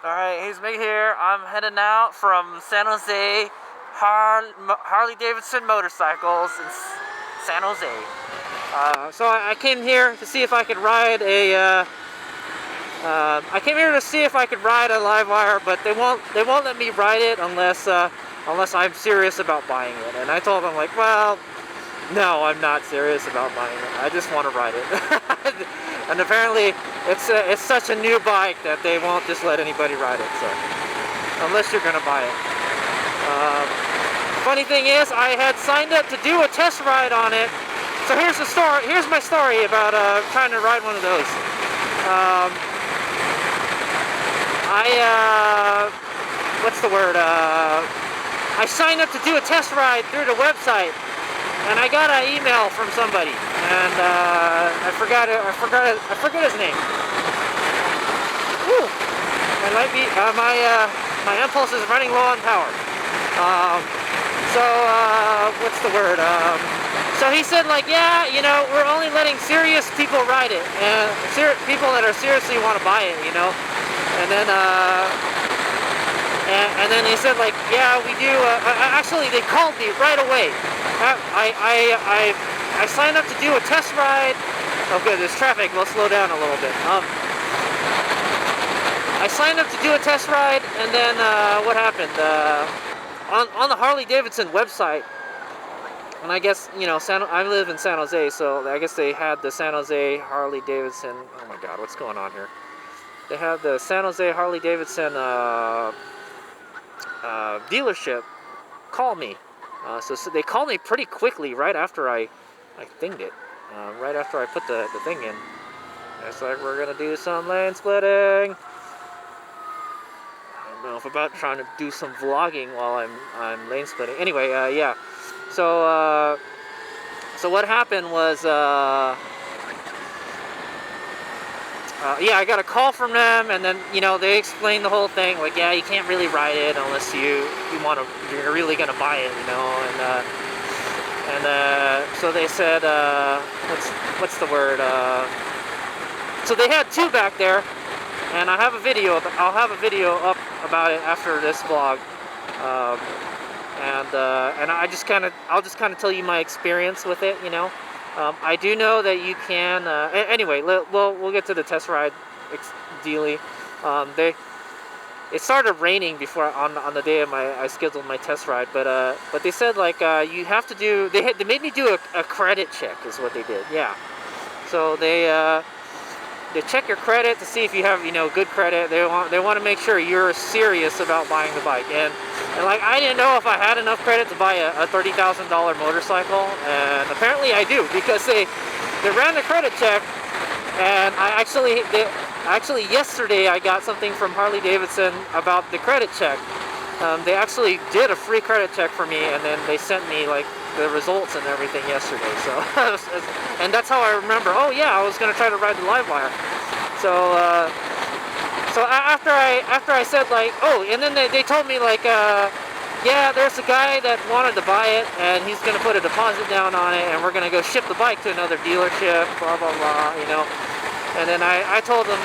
Alright, HadesOmega here. I'm heading out from San Jose Harley Davidson Motorcycles in San Jose. So I came here to see if I could ride a Livewire, but they won't let me ride it unless I'm serious about buying it. And I told them, like, well, no, I'm not serious about buying it. I just want to ride it. And apparently it's such a new bike that they won't just let anybody ride it, so unless you're gonna buy it. Funny thing is, I had signed up to do a test ride on it. So here's my story about trying to ride one of those. I signed up to do a test ride through the website, and I got an email from somebody, and I forgot his name. Whew. My impulse is running low on power. So he said, like, yeah, you know, we're only letting serious people ride it, and people that are seriously want to buy it, you know. And then and then he said, like, yeah, we do. Actually, they called me right away. I signed up to do a test ride. Oh, good, there's traffic. We'll slow down a little bit. I signed up to do a test ride, and then what happened? On the Harley Davidson website, and I guess, you know, I live in San Jose, so I guess they had the San Jose Harley Davidson. Oh my God, what's going on here? They had the San Jose Harley Davidson dealership call me. So they called me pretty quickly right after I thinged it. Right after I put the thing in. It's like, we're gonna do some lane splitting. I don't know if I'm about trying to do some vlogging while I'm lane splitting. Anyway, yeah. So what happened was, yeah, I got a call from them, and then, you know, they explained the whole thing, like, yeah, you can't really ride it unless you're really gonna buy it, you know, and so they said, what's the word? So they had two back there, and I'll have a video up about it after this vlog, and I'll just kind of tell you my experience with it, you know. I do know that you can. Anyway, we'll get to the test ride dealy. It started raining before on the day of I scheduled my test ride, but they said, like, you have to do. They made me do a credit check, is what they did. Yeah. So they check your credit to see if you have, you know, good credit. They want to make sure you're serious about buying the bike, and like, I didn't know if I had enough credit to buy a $30,000 motorcycle, and apparently I do, because they ran the credit check, and actually yesterday I got something from Harley Davidson about the credit check. They actually did a free credit check for me, and then they sent me, like, the results and everything yesterday. So and that's how I remember, oh yeah, I was gonna try to ride the Livewire. So after I said, like, oh, and then they told me, like, yeah, there's a guy that wanted to buy it, and he's gonna put a deposit down on it, and we're gonna go ship the bike to another dealership, blah blah blah, you know. And then I told them,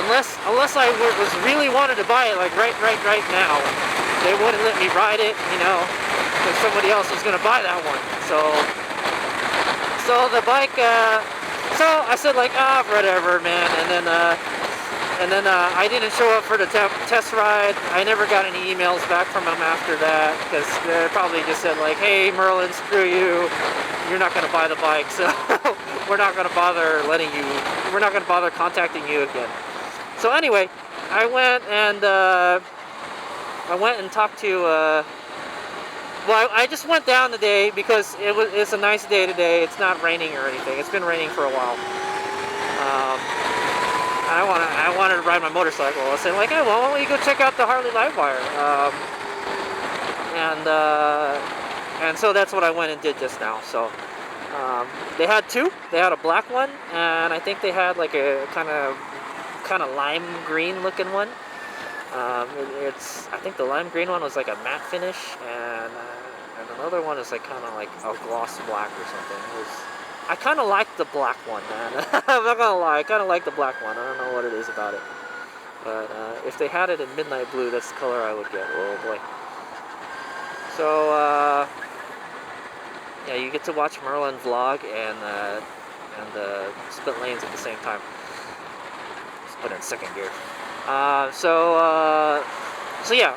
unless I was really wanted to buy it, like right now, they wouldn't let me ride it, you know, because somebody else was gonna buy that one. So the bike. So I said, like, whatever, man. And then I didn't show up for the test ride. I never got any emails back from them after that, because they probably just said, like, hey, Merlin, screw you. You're not going to buy the bike, so we're not going to bother contacting you again. So anyway, I went and talked to, well, I just went down today because it's a nice day today. It's not raining or anything. It's been raining for a while. I wanted to ride my motorcycle. I was saying, like, hey, well, why don't you go check out the Harley Livewire? And so that's what I went and did just now. So they had two. They had a black one, and I think they had, like, a kind of lime green looking one. I think the lime green one was like a matte finish, and another one is like kind of like a gloss black or something. I kind of like the black one, man. I'm not gonna lie, I kind of like the black one. I don't know what it is about it. But if they had it in midnight blue, that's the color I would get. Oh boy. So yeah, you get to watch Merlin vlog and split lanes at the same time. Let's put it in second gear. So yeah,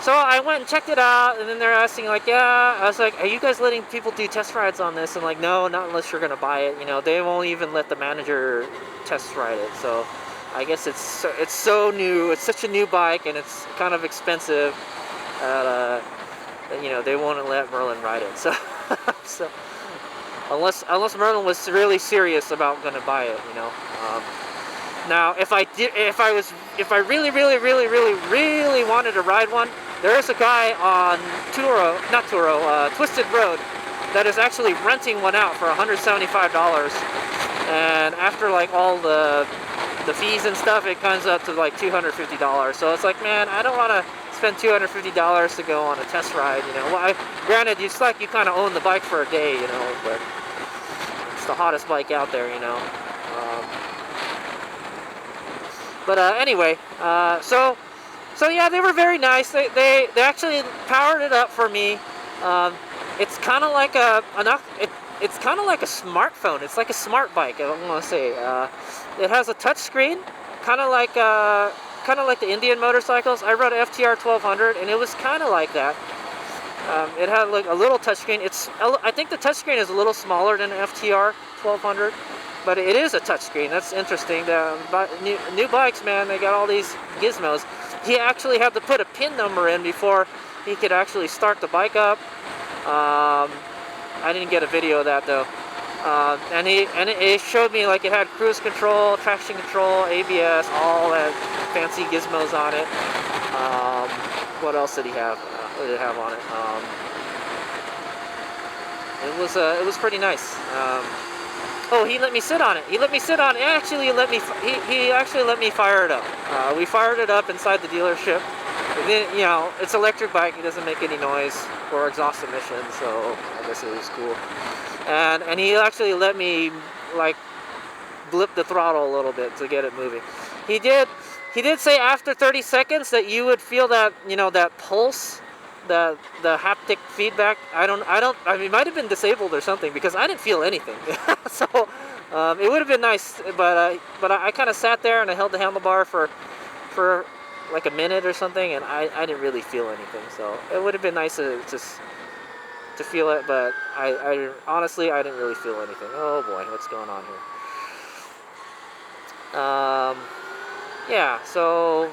so I went and checked it out, and then they're asking like, yeah, I was like, are you guys letting people do test rides on this? And like, no, not unless you're gonna buy it. You know, they won't even let the manager test ride it. So I guess it's so new. It's such a new bike, and it's kind of expensive. That you know, they won't let Merlin ride it. So so unless Merlin was really serious about gonna buy it, you know. Now, if I really wanted to ride one, there is a guy on Twisted Road that is actually renting one out for $175, and after like all the fees and stuff, it comes up to like $250. So it's like, man, I don't want to spend $250 to go on a test ride, you know. Well, granted, it's like you kind of own the bike for a day, you know, but it's the hottest bike out there, you know. But anyway, so yeah, they were very nice. They actually powered it up for me. It's kind of like it's kind of like a smartphone. It's like a smart bike, I want to say. It has a touch screen, kind of like the Indian motorcycles. I rode FTR 1200, and it was kind of like that. It had like a little touch screen. I think the touch screen is a little smaller than FTR 1200. But it is a touchscreen. That's interesting. New bikes, man, they got all these gizmos. He actually had to put a PIN number in before he could actually start the bike up. I didn't get a video of that though. And it showed me like it had cruise control, traction control, ABS, all that fancy gizmos on it. What else did he have? What did it have on it? It was pretty nice. Oh, he let me sit on it. He actually let me fire it up. We fired it up inside the dealership. And then, you know, it's an electric bike. It doesn't make any noise or exhaust emissions, so I guess it was cool. And he actually let me like blip the throttle a little bit to get it moving. He did say after 30 seconds that you would feel that, you know, that pulse. The haptic feedback. I mean, it might have been disabled or something because I didn't feel anything. So it would have been nice, but I kind of sat there and I held the handlebar for like a minute or something, and I didn't really feel anything. So it would have been nice to feel it, but I honestly I didn't really feel anything. Oh boy, what's going on here? Yeah. So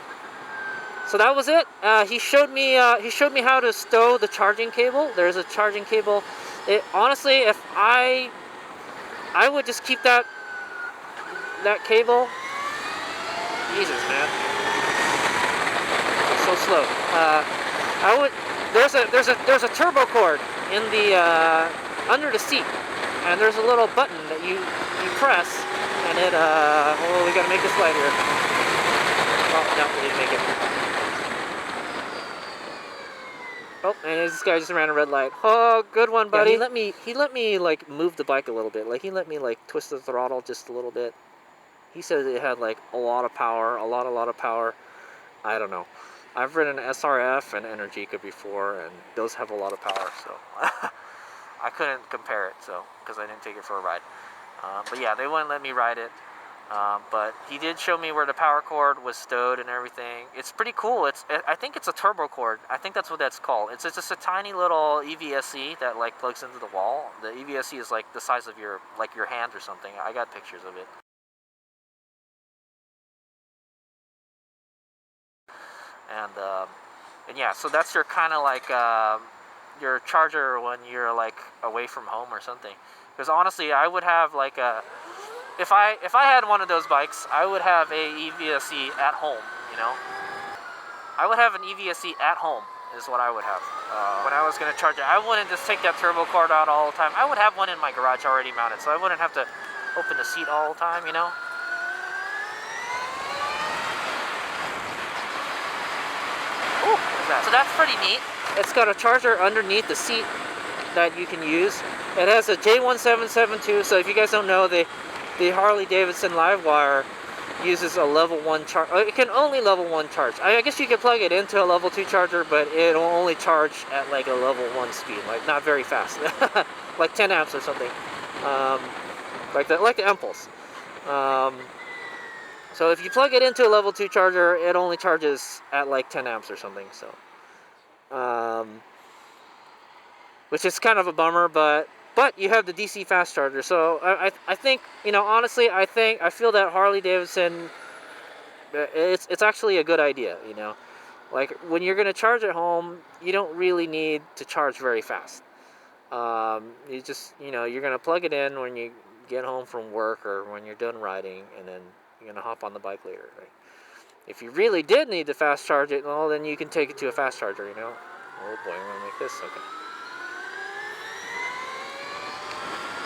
that was it. He showed me how to stow the charging cable. There's a charging cable. Honestly, if I would just keep that cable. Jesus, man, it's so slow. I would. There's a turbo cord in the under the seat, and there's a little button that you press, and it. Oh, we gotta make this light here. Oh no, we didn't make it. Oh, and this guy just ran a red light. Oh, good one, buddy. Yeah, he let me like move the bike a little bit. Like he let me like twist the throttle just a little bit. He said it had like a lot of power, a lot of power. I don't know. I've ridden an SRF and Energica before, and those have a lot of power, so I couldn't compare it, so because I didn't take it for a ride. But yeah, they wouldn't let me ride it. But he did show me where the power cord was stowed and everything. It's pretty cool. I think it's a turbo cord. I think that's what that's called. It's just a tiny little EVSE that like plugs into the wall. The EVSE is like the size of your hand or something. I got pictures of it. And yeah, so that's your kind of like your charger when you're like away from home or something. Because honestly, I would have like a. If I had one of those bikes, I would have a EVSE at home, you know? I would have an EVSE at home is what I would have. When I was going to charge it, I wouldn't just take that turbo cord out all the time. I would have one in my garage already mounted, so I wouldn't have to open the seat all the time, you know? Ooh, what's that? So that's pretty neat. It's got a charger underneath the seat that you can use. It has a J1772, so if you guys don't know, the Harley Davidson Livewire uses a level 1 charge. It can only level 1 charge. I guess you can plug it into a level 2 charger, but it'll only charge at like a level 1 speed, like not very fast, like 10 amps or something, like the Impulse. So if you plug it into a level 2 charger, it only charges at like 10 amps or something. So, which is kind of a bummer, but you have the DC fast charger. So I think, you know, honestly, I feel that Harley Davidson, it's actually a good idea, you know. Like when you're gonna charge at home, you don't really need to charge very fast. You just, you know, you're gonna plug it in when you get home from work or when you're done riding, and then you're gonna hop on the bike later, right? If you really did need to fast charge it, well, then you can take it to a fast charger, you know. Oh boy, I'm gonna make this, okay.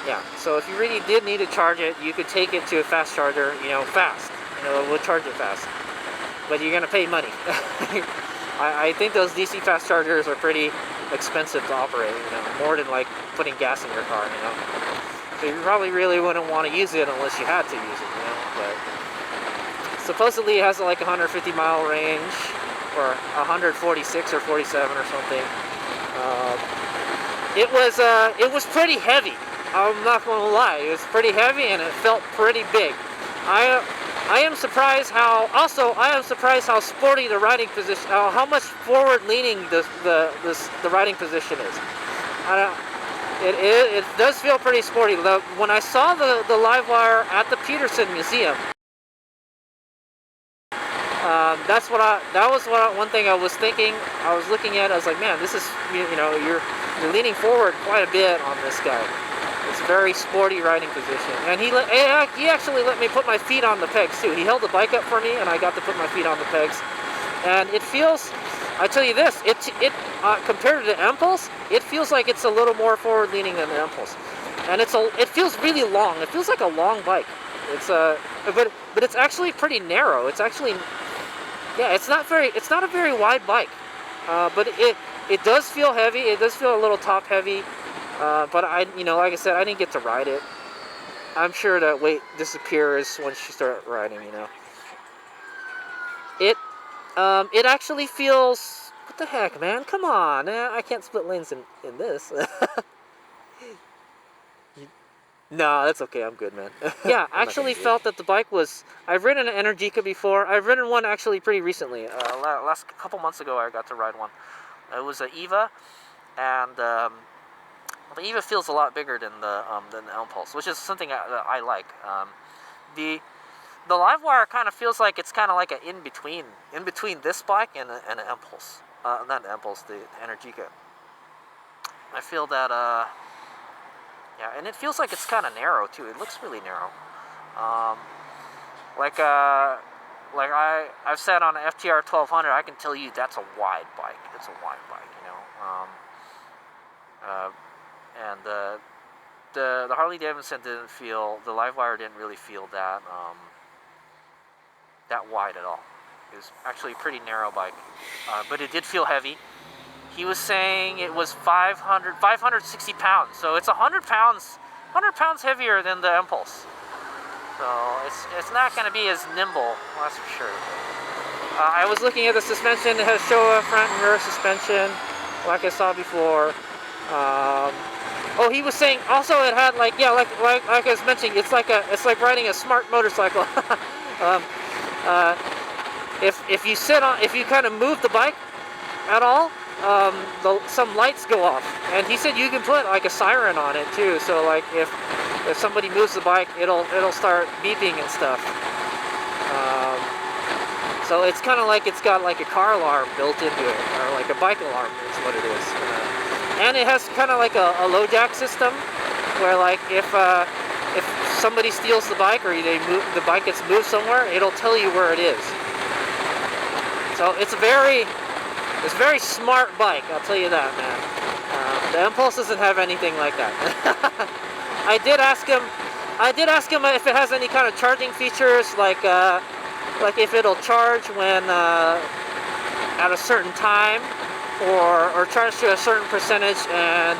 Yeah, so if you really did need to charge it, you could take it to a fast charger, you know, fast. You know, it will charge it fast. But you're going to pay money. I think those DC fast chargers are pretty expensive to operate, you know, more than like putting gas in your car, you know. So you probably really wouldn't want to use it unless you had to use it, you know. But supposedly it has like 150-mile range, or 146 or 47 or something. It was pretty heavy. I'm not going to lie, it was pretty heavy and it felt pretty big. I am surprised how sporty the riding position, how much forward-leaning the riding position is. It does feel pretty sporty. When I saw the Livewire at the Peterson Museum, one thing I was thinking. I was looking at. I was like, man, this is, you know, you're leaning forward quite a bit on this guy. It's a very sporty riding position, and he actually let me put my feet on the pegs too. He held the bike up for me, and I got to put my feet on the pegs. And it feels, I tell you this, compared to the Impulse, it feels like it's a little more forward-leaning than the Impulse, and it feels really long. It feels like a long bike. But it's actually pretty narrow. It's actually, yeah, it's not a very wide bike, but it does feel heavy. It does feel a little top heavy. But you know, like I said, I didn't get to ride it. I'm sure that weight disappears once you start riding, you know. It actually feels, what the heck, man? Come on, I can't split lanes in this. No, that's okay, I'm good, man. Yeah, I actually felt that the bike was, I've ridden an Energica before. I've ridden one actually pretty recently. Last couple months ago, I got to ride one. It was an Eva, and the Eva feels a lot bigger than the Impulse, which is something that I like. The Livewire kind of feels like it's kind of like an in between this bike and an Impulse. Not the Impulse, the Energica. I feel that, yeah, and it feels like it's kind of narrow too. It looks really narrow. I've sat on an FTR 1200. I can tell you that's a wide bike. It's a wide bike, you know. And the Harley Davidson the Livewire didn't really feel that wide at all. It was actually a pretty narrow bike, but it did feel heavy. He was saying it was 560 pounds, so it's 100 pounds heavier than the Impulse. So it's not going to be as nimble, that's for sure. I was looking at the suspension. It has Showa front and rear suspension, like I saw before. Oh, he was saying also it had like I was mentioning, it's like riding a smart motorcycle. If you kind of move the bike at all, some lights go off, and he said you can put like a siren on it too. So like if somebody moves the bike, it'll start beeping and stuff. So it's kind of like it's got like a car alarm built into it, or like a bike alarm is what it is. And it has kind of like a low jack system, where like if somebody steals the bike or the bike gets moved somewhere, it'll tell you where it is. So it's a very smart bike, I'll tell you that, man. The Impulse doesn't have anything like that. I did ask him if it has any kind of charging features, like if it'll charge when at a certain time, or charge to a certain percentage, and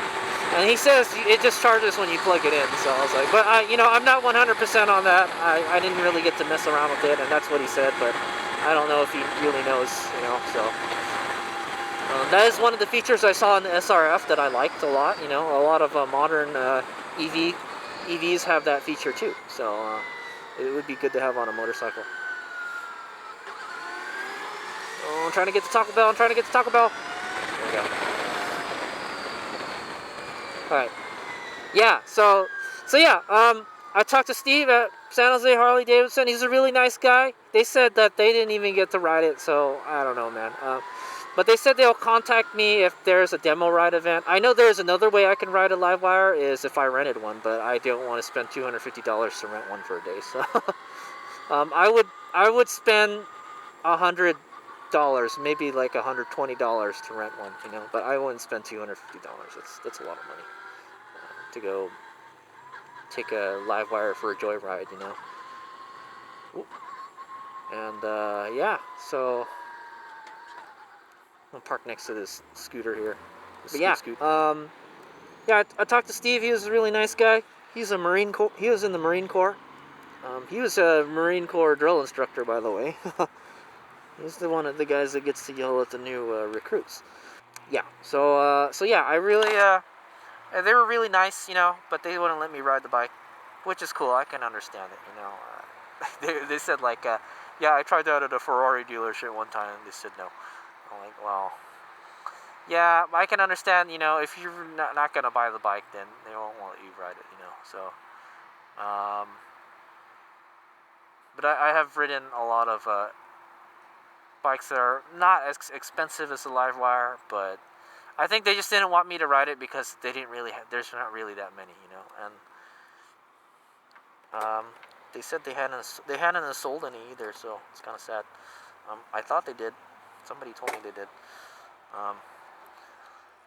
And he says it just charges when you plug it in. So I was like, but I'm not 100% on that. I didn't really get to mess around with it, and that's what he said. But I don't know if he really knows, So that is one of the features I saw in the SRF that I liked a lot. A lot of modern EVs have that feature too. So it would be good to have on a motorcycle. Oh, I'm trying to get to Taco Bell. There we go. All right. Yeah. So yeah. I talked to Steve at San Jose Harley Davidson. He's a really nice guy. They said that they didn't even get to ride it, so I don't know, man. But they said they'll contact me if there's a demo ride event. I know there's another way I can ride a Livewire is if I rented one, but I don't want to spend $250 to rent one for a day. So I would spend $100, maybe like $120 to rent one, But I wouldn't spend $250. That's a lot of money to go take a Livewire for a joyride, Ooh. And yeah, so I'll park next to this scooter here. But yeah, yeah, I talked to Steve. He was a really nice guy. He's a Marine Corps. He was in the Marine Corps. He was a Marine Corps drill instructor, by the way. He's one of the guys that gets to yell at the new recruits. Yeah. So yeah, I really they were really nice, but they wouldn't let me ride the bike, which is cool. I can understand it, they said like, yeah, I tried that at a Ferrari dealership one time, and they said no. I'm like, well, yeah, I can understand, if you're not going to buy the bike, then they won't let you ride it, So, but I have ridden a lot of bikes that are not as expensive as the Livewire, but I think they just didn't want me to ride it because they didn't really there's not really that many, and they said they hadn't sold any either, so it's kind of sad. I thought they did. Somebody told me they did.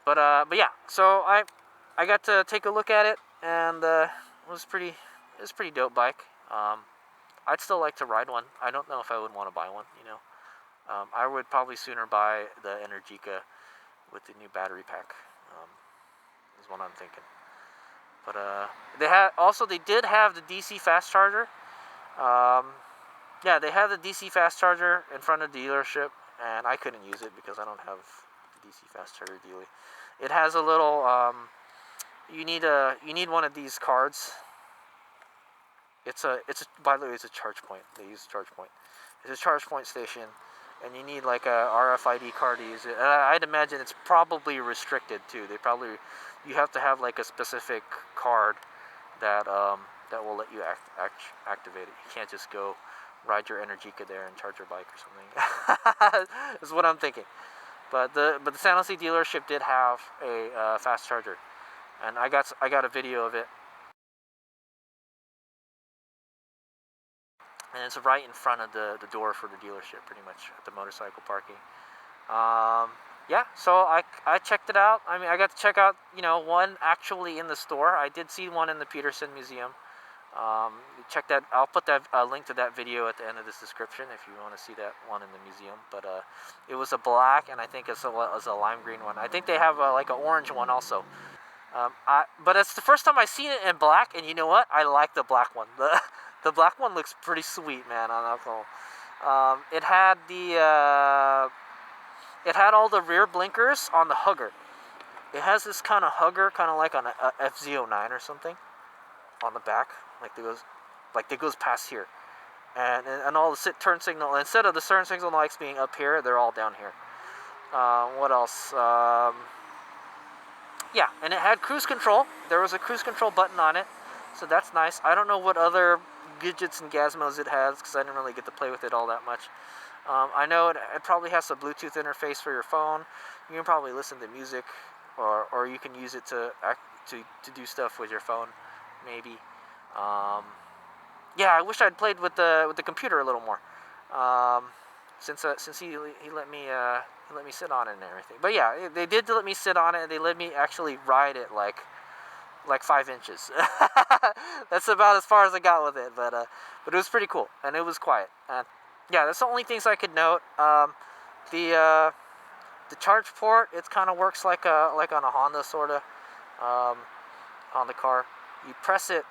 But yeah, so I got to take a look at it, and it was pretty dope bike. I'd still like to ride one. I don't know if I would want to buy one, I would probably sooner buy the Energica with the new battery pack, is what I'm thinking. But they did have the DC fast charger. Yeah, they had the DC fast charger in front of the dealership, and I couldn't use it because I don't have the DC fast charger dealie. It has a little you need one of these cards. By the way, it's a charge point. They use a charge point. It's a charge point station, and you need like a RFID card to use it. And I'd imagine it's probably restricted too. You have to have like a specific card that will let you activate it. You can't just go ride your Energica there and charge your bike or something. That's what I'm thinking. But the San Jose dealership did have a fast charger, and I got a video of it. And it's right in front of the door for the dealership, pretty much, at the motorcycle parking. Yeah, so I checked it out. I mean, I got to check out, one actually in the store. I did see one in the Peterson Museum. Check that. I'll put that link to that video at the end of this description if you want to see that one in the museum. But it was a black, and I think it was a lime green one. I think they have like an orange one also. But it's the first time I've seen it in black, and you know what? I like the black one. The black one looks pretty sweet, man, on alcohol. It had all the rear blinkers on the hugger. It has this kind of hugger, kind of like on a FZ09 or something, on the back, it goes past here, and all the turn signal, instead of the turn signal lights being up here, they're all down here. What else? Yeah, and it had cruise control. There was a cruise control button on it, so that's nice. I don't know what other gadgets and gizmos it has because I didn't really get to play with it all that much. I know it probably has a Bluetooth interface for your phone. You can probably listen to music, or you can use it to do stuff with your phone, maybe. Yeah, I wish I'd played with the computer a little more. Since he let me sit on it and everything. But yeah, they did let me sit on it. They let me actually ride it like 5 inches. That's about as far as I got with it. But it was pretty cool, and it was quiet. And yeah, that's the only things I could note. The charge port, it kind of works like on a Honda sorta. on the car. You press it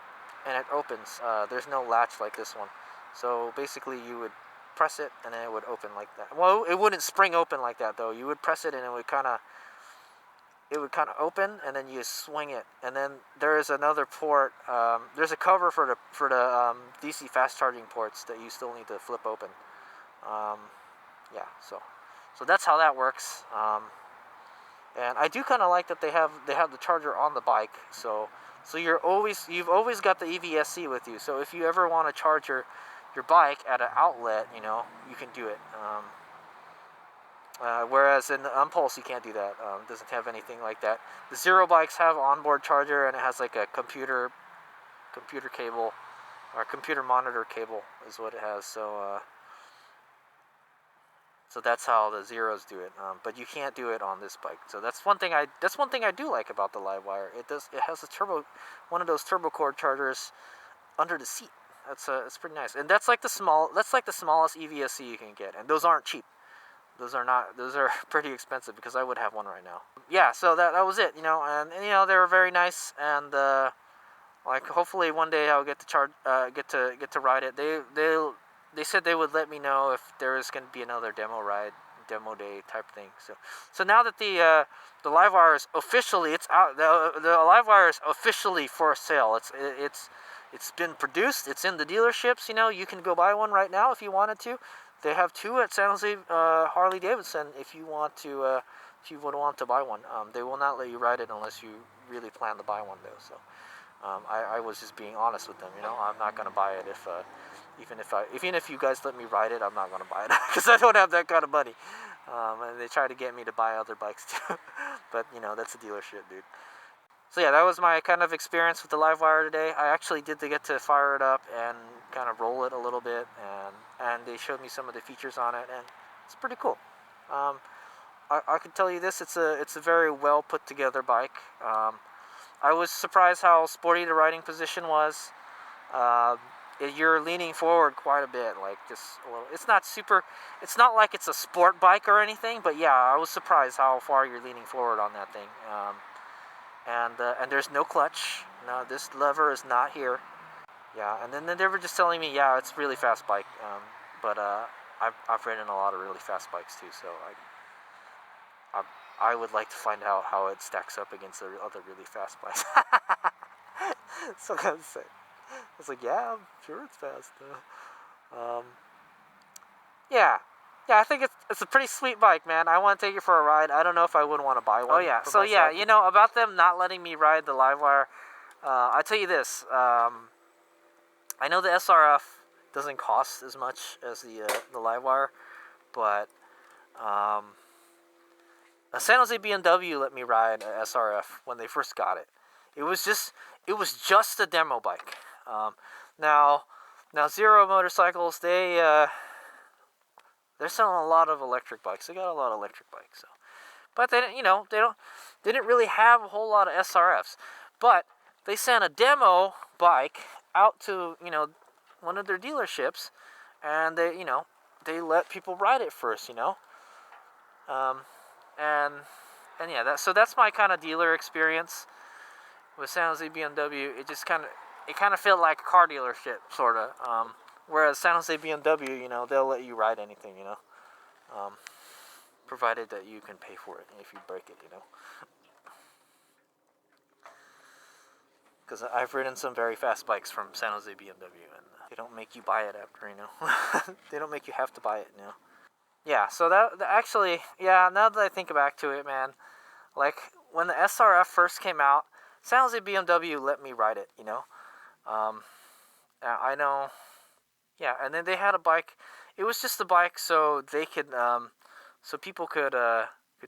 and it opens. There's no latch like this one. So basically you would press it and then it would open like that. Well, it wouldn't spring open like that though. You would press it and it would kind of open, and then you swing it, and then there is another port. There's a cover for the DC fast charging ports that you still need to flip open. Yeah, so that's how that works. And I do kind of like that they have the charger on the bike, so you've always got the EVSC with you. So if you ever want to charge your bike at an outlet, you know, you can do it. Whereas in the Impulse you can't do that. It doesn't have anything like that. The Zero bikes have onboard charger, and it has like a computer cable, or computer monitor cable is what it has. So that's how the Zeros do it. But you can't do it on this bike. So that's one thing I do like about the Livewire. It has one of those turbo cord chargers under the seat. It's pretty nice. And that's like the smallest EVSC you can get, and those aren't cheap. Those are pretty expensive, because I would have one right now. Yeah, so that was it, you know, and you know, they were very nice, and like hopefully one day I'll get to get to ride it. They said they would let me know if there is going to be another demo day type thing. So now that the Livewire is officially, it's out, the Livewire is officially for sale. It's been produced. It's in the dealerships. You know, you can go buy one right now if you wanted to. They have two at San Jose Harley Davidson if you want to if you would want to buy one. They will not let you ride it unless you really plan to buy one though. So I was just being honest with them. You know, I'm not going to buy it if even if you guys let me ride it, I'm not going to buy it because I don't have that kind of money. And they try to get me to buy other bikes too, but you know, that's a dealership, dude. So yeah, that was my kind of experience with the Livewire today. I actually did get to fire it up and kind of roll it a little bit, and they showed me some of the features on it, and it's pretty cool. I can tell you this: it's a very well put together bike. I was surprised how sporty the riding position was. You're leaning forward quite a bit, like just a little. It's not like it's a sport bike or anything, but yeah, I was surprised how far you're leaning forward on that thing. And there's no clutch. No, this lever is not here. Yeah, and then they were just telling me, yeah, it's a really fast bike. But I've ridden a lot of really fast bikes too, so I would like to find out how it stacks up against the other really fast bikes. So I was saying, I was like, yeah, I'm sure it's fast. Yeah. Yeah, I think it's a pretty sweet bike, man. I want to take it for a ride. I don't know if I would want to buy one. Oh yeah, so myself. Yeah, you know, about them not letting me ride the Livewire, I'll tell you this. I know the SRF doesn't cost as much as the Livewire, but San Jose BMW let me ride a SRF when they first got it. It was just a demo bike. Now Zero Motorcycles, they're selling a lot of electric bikes. They got a lot of electric bikes, so. But they didn't really have a whole lot of SRFs. But they sent a demo bike out to, you know, one of their dealerships, and they let people ride it first, you know. And yeah, that's my kind of dealer experience with San Jose BMW. It kind of felt like a car dealership, sort of. Whereas San Jose BMW, you know, they'll let you ride anything, you know, provided that you can pay for it if you break it, you know. Because I've ridden some very fast bikes from San Jose BMW, and they don't make you buy it after, you know. They don't make you have to buy it, you know. Yeah, so that actually, yeah, now that I think back to it, man, like when the SRF first came out, San Jose BMW let me ride it, you know. I know. Yeah, and then they had a bike. It was just a bike so they could, so people could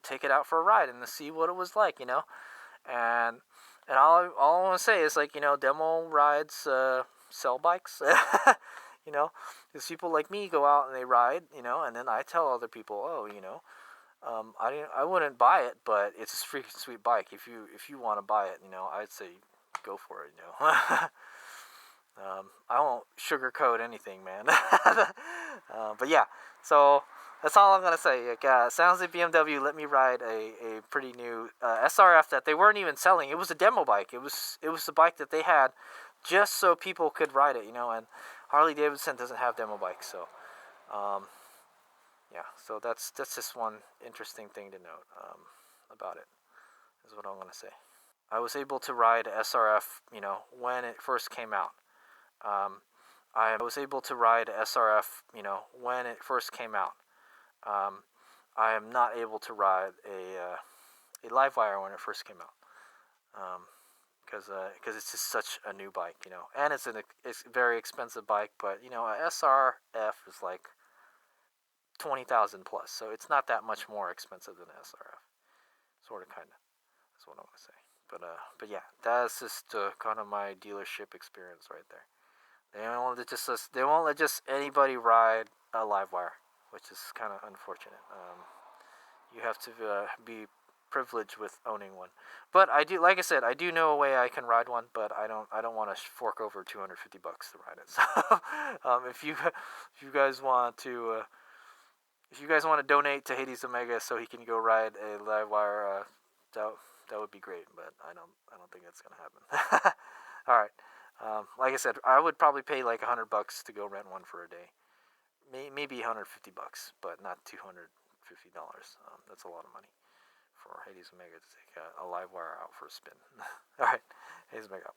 take it out for a ride and to see what it was like, you know. And all I want to say is, like, you know, demo rides sell bikes, you know, because people like me go out and they ride, you know, and then I tell other people, oh, you know, I wouldn't buy it, but it's a freaking sweet bike. If you want to buy it, you know, I'd say go for it, you know. I won't sugarcoat anything, man. But yeah, so That's all I'm gonna say. Like, San Jose BMW let me ride a pretty new SRF that they weren't even selling. It was a demo bike. It was the bike that they had just so people could ride it, you know. And Harley Davidson doesn't have demo bikes, so yeah. So that's just one interesting thing to note about it. Is what I'm gonna say. I was able to ride SRF, you know, when it first came out. Um, I was able to ride SRF, you know, when it first came out. Um, I am not able to ride a Livewire when it first came out, because it's just such a new bike, you know, and it's a very expensive bike. But you know, a SRF is like 20,000 plus, so it's not that much more expensive than an SRF, sort of, kind of. That's what I want to say. But yeah, that's just kind of my dealership experience right there. They won't let just anybody ride a Livewire, which is kind of unfortunate. You have to be privileged with owning one. But I do, like I said, I do know a way I can ride one, but I don't want to fork over $250 to ride it. So if you guys want to donate to Hades Omega so he can go ride a Livewire, that would be great. But I don't think that's gonna happen. All right. Like I said, I would probably pay like $100 to go rent one for a day. Maybe $150, but not $250. That's a lot of money for Hades Omega to take a Livewire out for a spin. All right, Hades Omega.